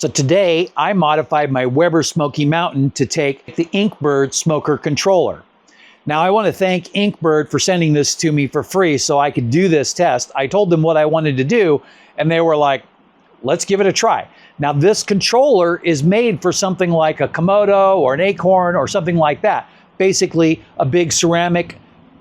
So today I modified my Weber Smokey Mountain to take the Inkbird smoker controller. Now I want to thank Inkbird for sending this to me for free so I could do this test. I told them what I wanted to do and they were like, let's give it a try. Now this controller is made for something like a Komodo or an Acorn or something like that. Basically a big ceramic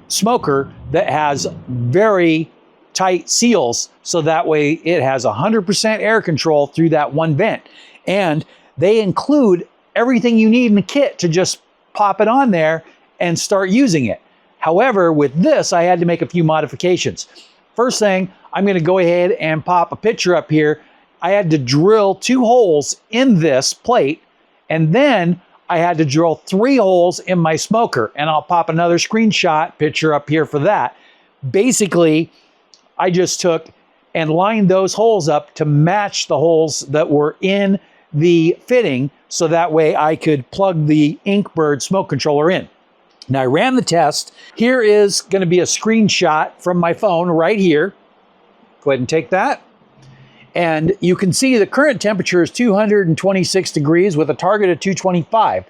smoker that has very tight seals, so that way it has 100% air control through that one vent. And they include everything you need in the kit to just pop it on there and start using it. However, with this, I had to make a few modifications. First thing, I'm going to go ahead and pop a picture up here. I had to drill 2 holes in this plate, and then I had to drill 3 holes in my smoker, and I'll pop another screenshot picture up here for that. Basically, I just took and lined those holes up to match the holes that were in the fitting, so that way I could plug the Inkbird smoke controller in. Now I ran the test. Here is going to be a screenshot from my phone right here. Go ahead and take that. And you can see the current temperature is 226 degrees with a target of 225.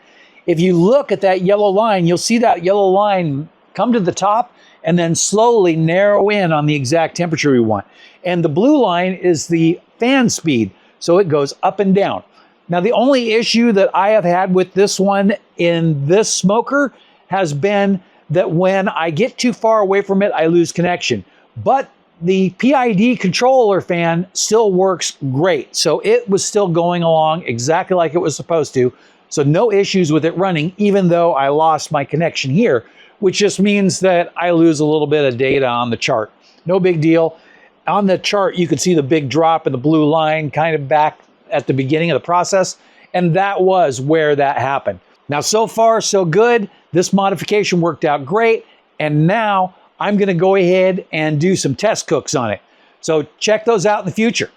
If you look at that yellow line, you'll see that yellow line come to the top and then slowly narrow in on the exact temperature we want. And the blue line is the fan speed, so it goes up and down. Now the only issue that I have had with this one in this smoker has been that when I get too far away from it, I lose connection. But the PID controller fan still works great. So it was still going along exactly like it was supposed to. So no issues with it running, even though I lost my connection here, which just means that I lose a little bit of data on the chart. No big deal. On the chart, you can see the big drop in the blue line kind of back at the beginning of the process. And that was where that happened. Now, so far, so good. This modification worked out great. And now I'm going to go ahead and do some test cooks on it. So check those out in the future.